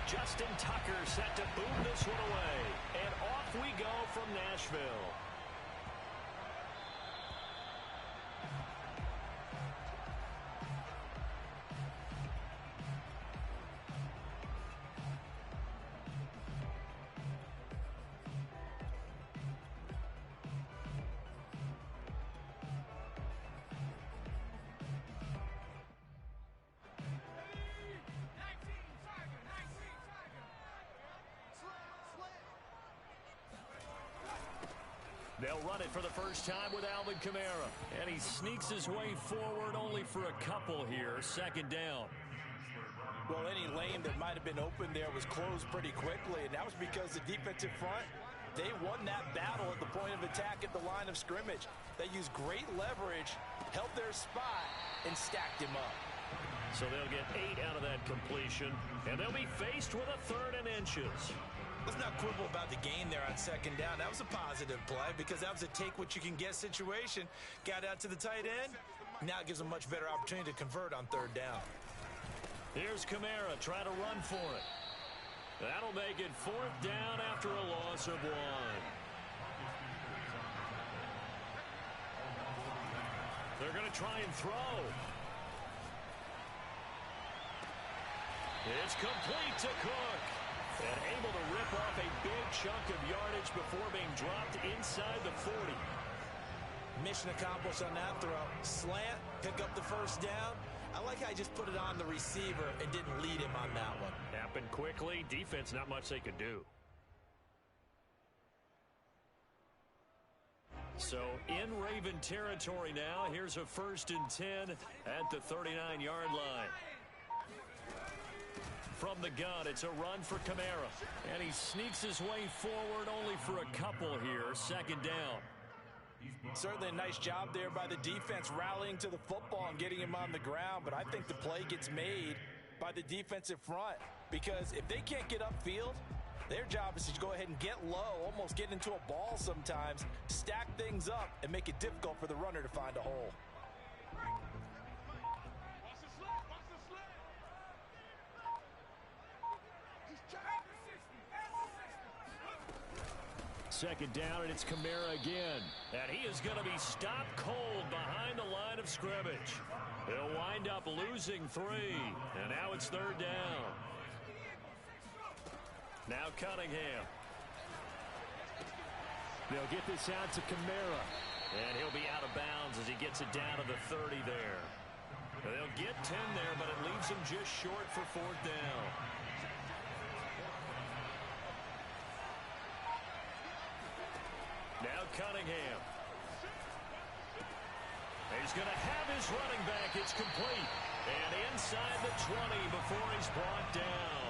Justin Tucker set to boom this one away. And off we go from Nashville. They'll run it for the first time with Alvin Kamara. And he sneaks his way forward only for a couple here. Second down. Well, any lane that might have been open there was closed pretty quickly, and that was because the defensive front, they won that battle at the point of attack at the line of scrimmage. They used great leverage, held their spot, and stacked him up. So they'll get 8 out of that completion, and they'll be faced with a 3rd and inches. Let's not quibble about the gain there on second down. That was a positive play because that was a take-what-you-can-get situation. Got out to the tight end. Now it gives them a much better opportunity to convert on 3rd down. Here's Kamara trying to run for it. That'll make it 4th down after a loss of 1. They're going to try and throw. It's complete to Cook. And able to rip off a big chunk of yardage before being dropped inside the 40. Mission accomplished on that throw. Slant, pick up the first down. I like how he just put it on the receiver and didn't lead him on that one. Happened quickly. Defense, not much they could do. So in Raven territory now. Here's a 1st and 10 at the 39-yard line. From the gun, it's a run for Kamara. And he sneaks his way forward only for a couple here. Second down. Certainly a nice job there by the defense rallying to the football and getting him on the ground. But I think the play gets made by the defensive front. Because if they can't get upfield, their job is to go ahead and get low, almost get into a ball sometimes, stack things up, and make it difficult for the runner to find a hole. Second down, and it's Kamara again. And he is going to be stopped cold behind the line of scrimmage. He'll wind up losing 3. And now it's 3rd down. Now Cunningham. They'll get this out to Kamara. And he'll be out of bounds as he gets it down to the 30 there. And they'll get 10 there, but it leaves him just short for 4th down. Now Cunningham. He's going to have his running back. It's complete. And inside the 20 before he's brought down.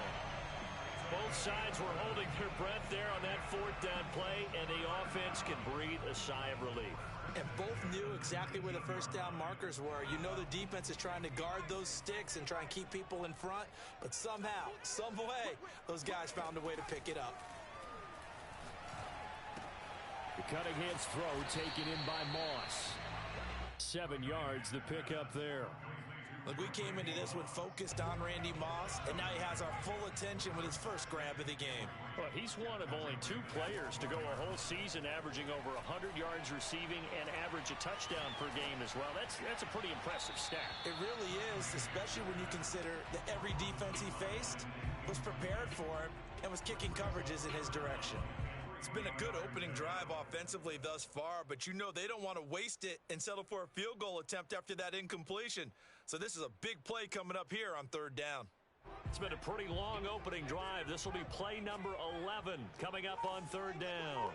Both sides were holding their breath there on that 4th down play, and the offense can breathe a sigh of relief. And both knew exactly where the first down markers were. You know the defense is trying to guard those sticks and try and keep people in front, but somehow, some way, those guys found a way to pick it up. The Cunningham's throw taken in by Moss. 7 yards, the pickup there. Look, we came into this one focused on Randy Moss, and now he has our full attention with his first grab of the game. Well, he's one of only 2 players to go a whole season averaging over 100 yards receiving and average a touchdown per game as well. That's a pretty impressive stat. It really is, especially when you consider that every defense he faced was prepared for him and was kicking coverages in his direction. It's been a good opening drive offensively thus far, but you know they don't want to waste it and settle for a field goal attempt after that incompletion. So this is a big play coming up here on 3rd down. It's been a pretty long opening drive. This will be play number 11 coming up on 3rd down.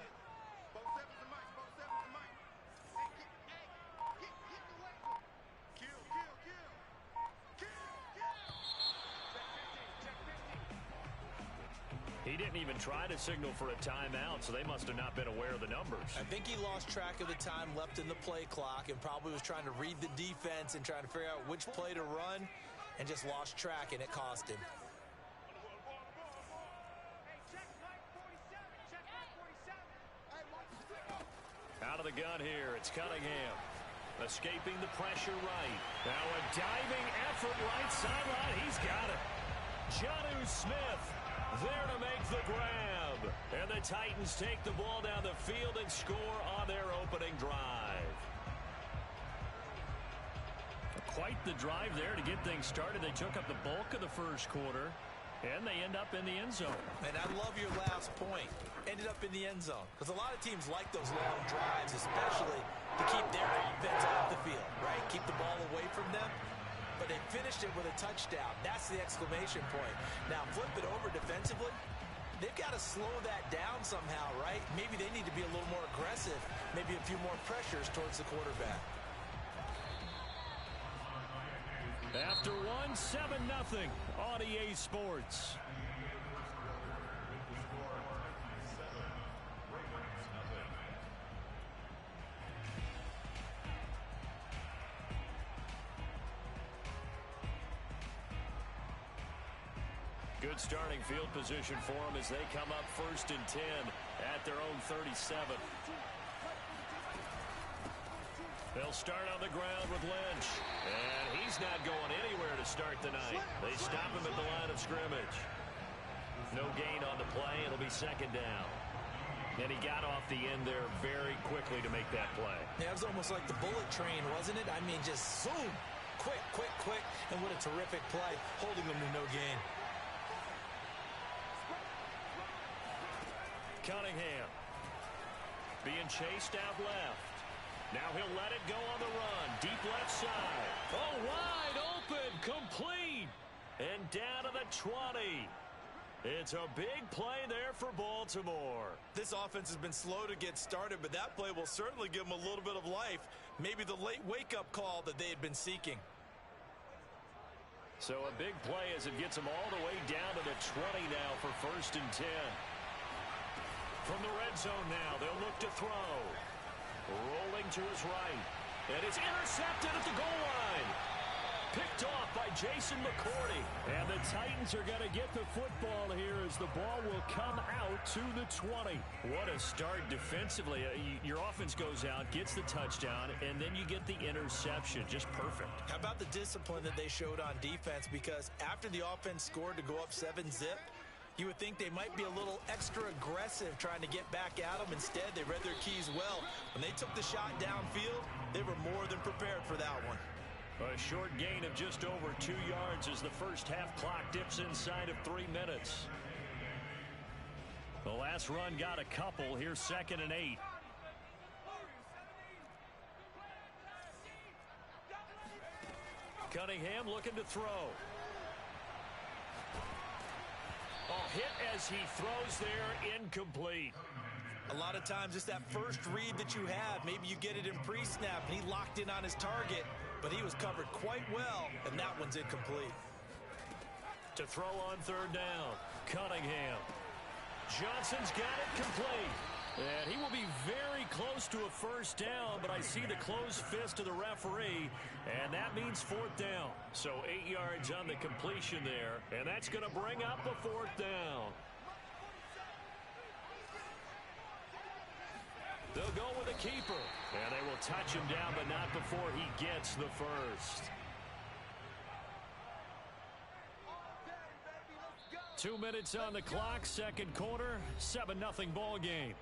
He didn't even try to signal for a timeout, so they must have not been aware of the numbers. I think he lost track of the time left in the play clock and probably was trying to read the defense and trying to figure out which play to run and just lost track, and it cost him. Out of the gun here, it's Cunningham. Escaping the pressure right. Now a diving effort right sideline. He's got it. Jonnu Smith There to make the grab. And the Titans take the ball down the field and score on their opening drive. Quite the drive there to get things started. They took up the bulk of the first quarter, and they end up in the end zone. And I love your last point. Ended up in the end zone. Because a lot of teams like those long drives, especially to keep their offense off the field, right? Keep the ball away from them. But they finished it with a touchdown. That's the exclamation point. Now, flip it over defensively. They've got to slow that down somehow, right? Maybe they need to be a little more aggressive. Maybe a few more pressures towards the quarterback. After one, 7-0 on EA Sports. Good starting field position for them as they come up 1st and 10 at their own 37. They'll start on the ground with Lynch. And he's not going anywhere to start the night. They stop him at the line of scrimmage. No gain on the play. It'll be 2nd down. And he got off the end there very quickly to make that play. Yeah, it was almost like the bullet train, wasn't it? I mean, just zoom. Quick, quick, quick. And what a terrific play, holding them to no gain. Cunningham being chased out left. Now he'll let it go on the run. Deep left side. Oh, wide open. Complete. And down to the 20. It's a big play there for Baltimore. This offense has been slow to get started, but that play will certainly give them a little bit of life. Maybe the late wake-up call that they had been seeking. So a big play as it gets them all the way down to the 20 now for 1st and 10. From the red zone now, they'll look to throw. Rolling to his right. And it's intercepted at the goal line. Picked off by Jason McCourty. And the Titans are going to get the football here as the ball will come out to the 20. What a start defensively. Your offense goes out, gets the touchdown, and then you get the interception. Just perfect. How about the discipline that they showed on defense? Because after the offense scored to go up 7-zip, you would think they might be a little extra aggressive trying to get back at them. Instead, they read their keys well. When they took the shot downfield, they were more than prepared for that one. A short gain of just over 2 yards as the first half clock dips inside of 3 minutes. The last run got a couple. Here's 2nd and 8. Cunningham looking to throw. A hit as he throws there, incomplete. A lot of times it's that first read that you have. Maybe you get it in pre-snap and he locked in on his target, but he was covered quite well, and that one's incomplete. To throw on 3rd down, Cunningham. Johnson's got it complete. And he will be very close to a 1st down, but I see the closed fist of the referee, and that means 4th down. So 8 yards on the completion there, and that's going to bring up a 4th down. They'll go with a keeper, and they will touch him down, but not before he gets the first. 2 minutes on the clock, 2nd quarter, 7-0 ball game.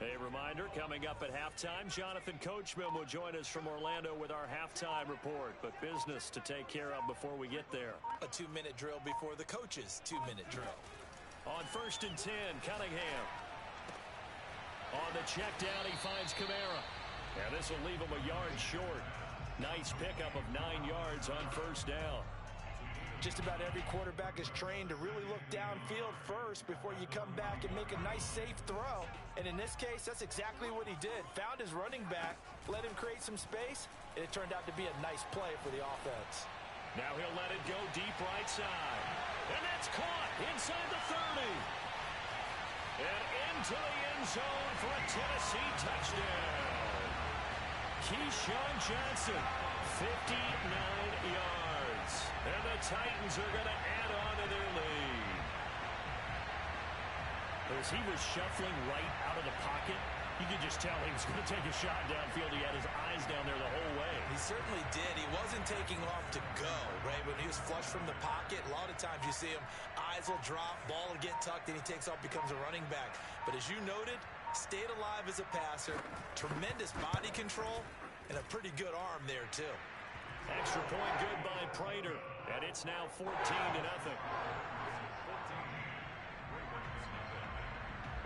A reminder, coming up at halftime, Jonathan Coachman will join us from Orlando with our halftime report. But business to take care of before we get there. A 2-minute drill before the coach's 2-minute drill. On 1st and 10, Cunningham. On the check down, he finds Kamara. And this will leave him a yard short. Nice pickup of 9 yards on 1st down. Just about every quarterback is trained to really look downfield first before you come back and make a nice, safe throw. And in this case, that's exactly what he did. Found his running back, let him create some space, and it turned out to be a nice play for the offense. Now he'll let it go deep right side. And that's caught inside the 30. And into the end zone for a Tennessee touchdown. Keyshawn Johnson, 59 yards. And the Titans are going to add on to As he was shuffling right out of the pocket, you could just tell he was going to take a shot downfield. He had his eyes down there the whole way. He certainly did. He wasn't taking off to go, right? When he was flush from the pocket, a lot of times you see him, eyes will drop, ball will get tucked, and he takes off, becomes a running back. But as you noted, stayed alive as a passer, tremendous body control, and a pretty good arm there, too. Extra point good by Prater, and it's now 14-0.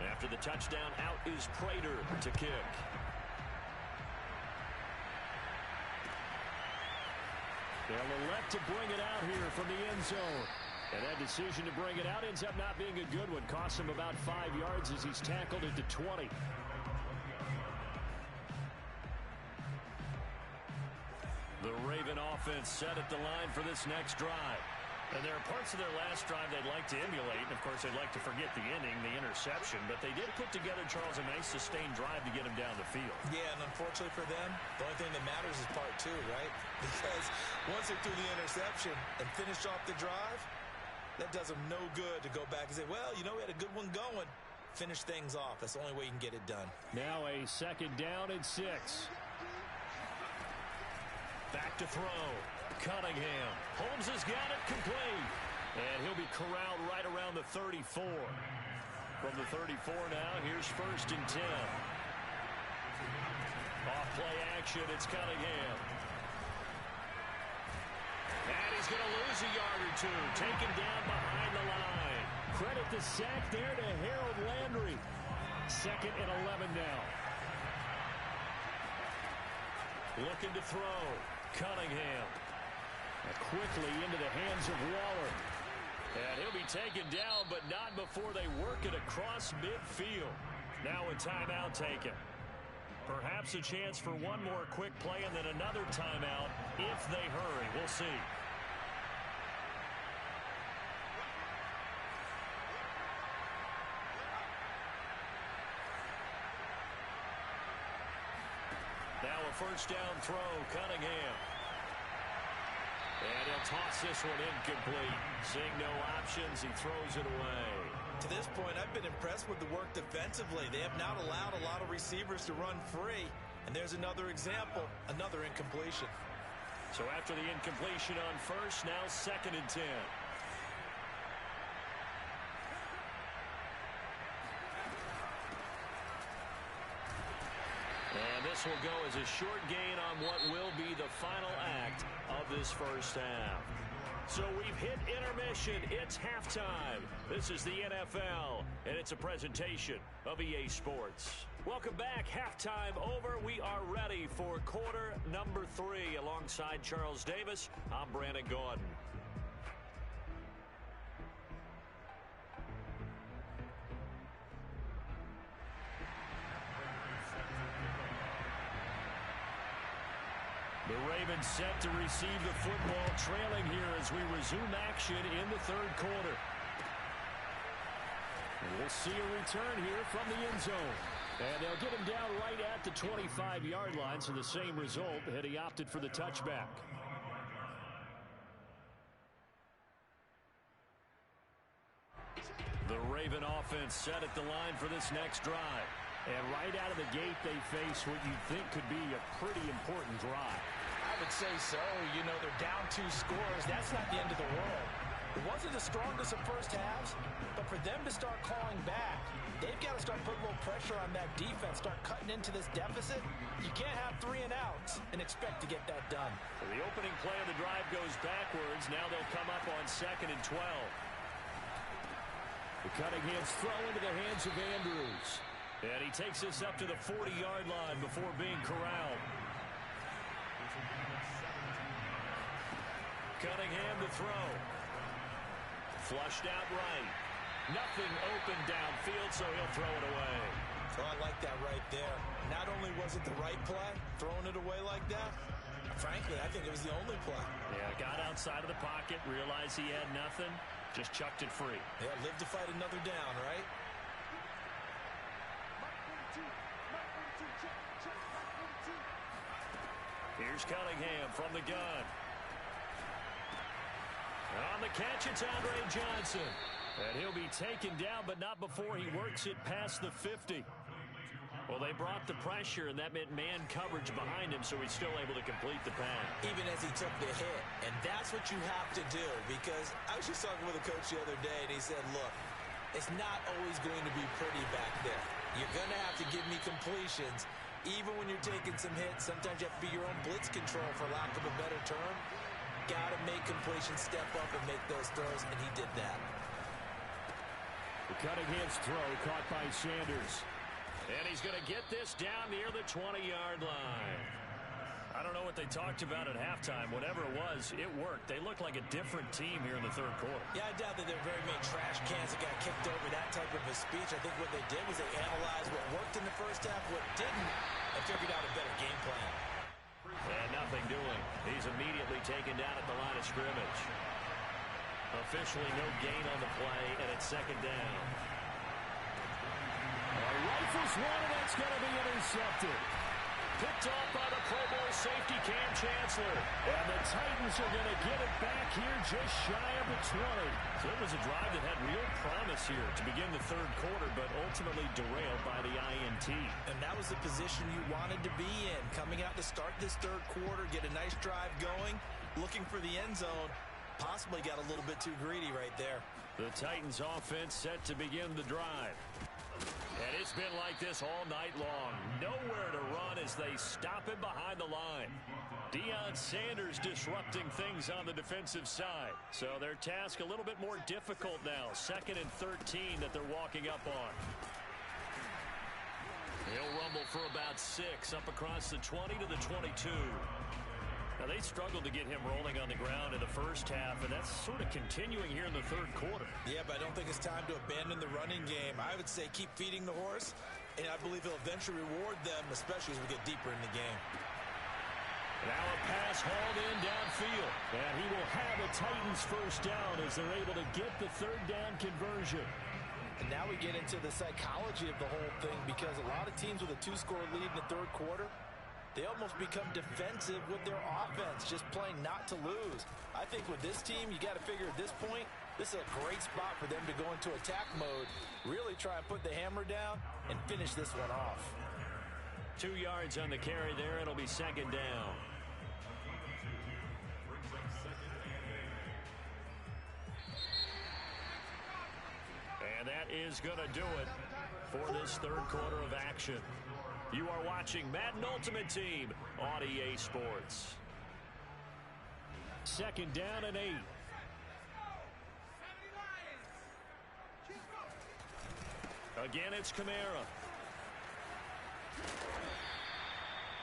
After the touchdown, out is Prater to kick. They'll elect to bring it out here from the end zone. And that decision to bring it out ends up not being a good one. Costs him about 5 yards as he's tackled at the 20. The Raven offense set at the line for this next drive. And there are parts of their last drive they'd like to emulate. And, of course, they'd like to forget the inning, the interception. But they did put together, Charles, a nice sustained drive to get him down the field. Yeah, and unfortunately for them, the only thing that matters is part two, right? Because once they threw the interception and finished off the drive, that does them no good to go back and say, well, you know, we had a good one going. Finish things off. That's the only way you can get it done. Now a second down and 6. Back to throw. Cunningham. Holmes has got it complete. And he'll be corralled right around the 34. From the 34 now, here's 1st and 10. Off play action, it's Cunningham. And he's going to lose a yard or two. Taken down behind the line. Credit the sack there to Harold Landry. 2nd and 11 now. Looking to throw. Cunningham. Quickly into the hands of Waller. And he'll be taken down, but not before they work it across midfield. Now a timeout taken. Perhaps a chance for one more quick play and then another timeout if they hurry. We'll see. Now a first down throw, Cunningham. And he'll toss this one incomplete. Seeing no options, he throws it away. To this point, I've been impressed with the work defensively. They have not allowed a lot of receivers to run free. And there's another example, another incompletion. So after the incompletion on first, now 2nd and 10. And this will go as a short gain on what will be the final act of this first half. So we've hit intermission. It's halftime. This is the NFL, and it's a presentation of EA Sports. Welcome back. Halftime over. We are ready for quarter number 3. Alongside Charles Davis, I'm Brandon Gordon. The Ravens set to receive the football, trailing here as we resume action in the 3rd quarter. And we'll see a return here from the end zone. And they'll get him down right at the 25-yard line, so the same result had he opted for the touchback. The Raven offense set at the line for this next drive. And right out of the gate, they face what you'd think could be a pretty important drive. I would say so. You know, they're down 2 scores. That's not the end of the world. It wasn't the strongest of first halves, but for them to start calling back, they've got to start putting a little pressure on that defense, start cutting into this deficit. You can't have 3 and outs and expect to get that done. Well, the opening play of the drive goes backwards. Now they'll come up on 2nd and 12. The Cunningham's throw into the hands of Andrews. And he takes this up to the 40-yard line before being corralled. Cunningham to throw. Flushed out right. Nothing open downfield, so he'll throw it away. So I like that right there. Not only was it the right play, throwing it away like that, frankly, I think it was the only play. Yeah, got outside of the pocket, realized he had nothing, just chucked it free. Yeah, live to fight another down, right? Here's Cunningham from the gun. On the catch, it's Andre Johnson. And he'll be taken down, but not before he works it past the 50. Well, they brought the pressure, and that meant man coverage behind him, so he's still able to complete the pass. Even as he took the hit. And that's what you have to do, because I was just talking with a coach the other day, and he said, look, it's not always going to be pretty back there. You're going to have to give me completions. Even when you're taking some hits, sometimes you have to be your own blitz control, for lack of a better term. Got to make completions, step up and make those throws, and he did that. The Cunningham's throw caught by Sanders. And he's going to get this down near the 20-yard line. I don't know what they talked about at halftime. Whatever it was, it worked. They looked like a different team here in the third quarter. Yeah, I doubt that they're very many trash cans that got kicked over, that type of a speech. I think what they did was they analyzed what worked in the first half, what didn't, and figured out a better game plan. And nothing doing. He's immediately taken down at the line of scrimmage. Officially no gain on the play, and it's second down. Rifles one, and that's going to be intercepted. Picked off by the Pro Bowl safety Cam Chancellor. And the Titans are going to get it back here just shy of the 20. So it was a drive that had real promise here to begin the third quarter, but ultimately derailed by the INT. And that was the position you wanted to be in. Coming out to start this third quarter, get a nice drive going, looking for the end zone. Possibly got a little bit too greedy right there. The Titans offense set to begin the drive. And it's been like this all night long. Nowhere to run as they stop him behind the line. Deion Sanders disrupting things on the defensive side. So their task a little bit more difficult now. 2nd and 13 that they're walking up on. He'll rumble for about 6 up across the 20 to the 22. Now, they struggled to get him rolling on the ground in the first half, and that's sort of continuing here in the third quarter. Yeah, but I don't think it's time to abandon the running game. I would say keep feeding the horse, and I believe he'll eventually reward them, especially as we get deeper in the game. Now a pass hauled in downfield, and he will have a Titans first down as they're able to get the third down conversion. And now we get into the psychology of the whole thing, because a lot of teams with a 2-score lead in the third quarter, they almost become defensive with their offense, just playing not to lose. I think with this team, you got to figure at this point, this is a great spot for them to go into attack mode, really try and put the hammer down and finish this one off. 2 yards on the carry there. It'll be second down. And that is going to do it for this third quarter of action. You are watching Madden Ultimate Team on EA Sports. Second down and 8. Again, it's Kamara.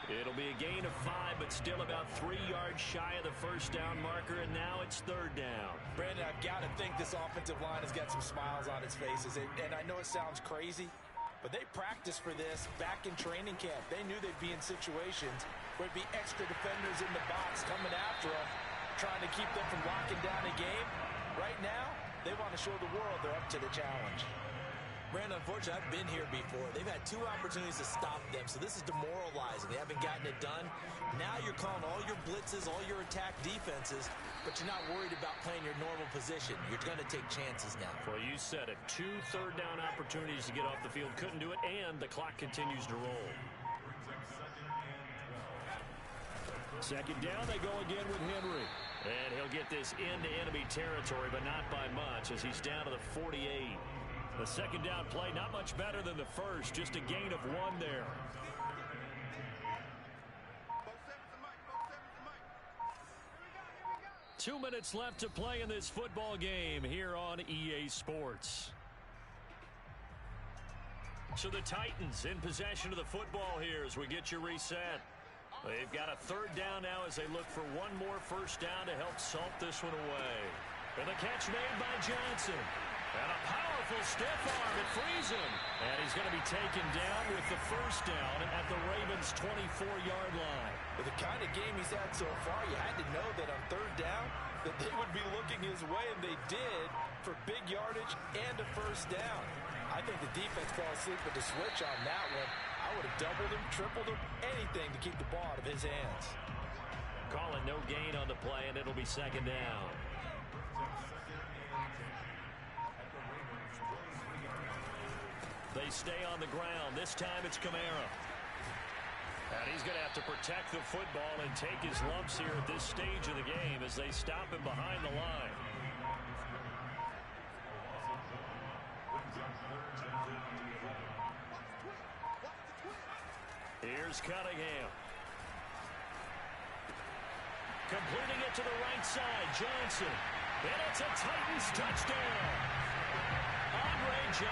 It'll be a gain of 5, but still about 3 yards shy of the first down marker, and now it's third down. Brandon, I've got to think this offensive line has got some smiles on its faces, and I know it sounds crazy, but they practiced for this back in training camp. They knew they'd be in situations where it'd be extra defenders in the box coming after them, trying to keep them from locking down a game. Right now, they want to show the world they're up to the challenge. Brandon, unfortunately, I've been here before. They've had 2 opportunities to stop them, so this is demoralizing. They haven't gotten it done. Now you're calling all your blitzes, all your attack defenses, but you're not worried about playing your normal position. You're going to take chances now. Well, you said it. 2 third down opportunities to get off the field. Couldn't do it, and the clock continues to roll. Second down, they go again with Henry. And he'll get this into enemy territory, but not by much, as he's down to the 48. The second down play, not much better than the first, just a gain of 1 there. Two minutes left to play in this football game here on EA Sports. So the Titans in possession of the football here as we get your reset. They've got a third down now as they look for 1 more first down to help salt this one away. And the catch made by Johnson. And a powerful stiff arm. It frees him. And he's going to be taken down with the first down at the Ravens' 24-yard line. With the kind of game he's had so far, you had to know that on third down that they would be looking his way, and they did, for big yardage and a first down. I think the defense fell asleep with the switch on that one. I would have doubled him, tripled him, anything to keep the ball out of his hands. Calling no gain on the play, and it'll be second down. They stay on the ground. This time it's Kamara. And he's going to have to protect the football and take his lumps here at this stage of the game as they stop him behind the line. Here's Cunningham. Completing it to the right side, Johnson. And it's a Titans touchdown.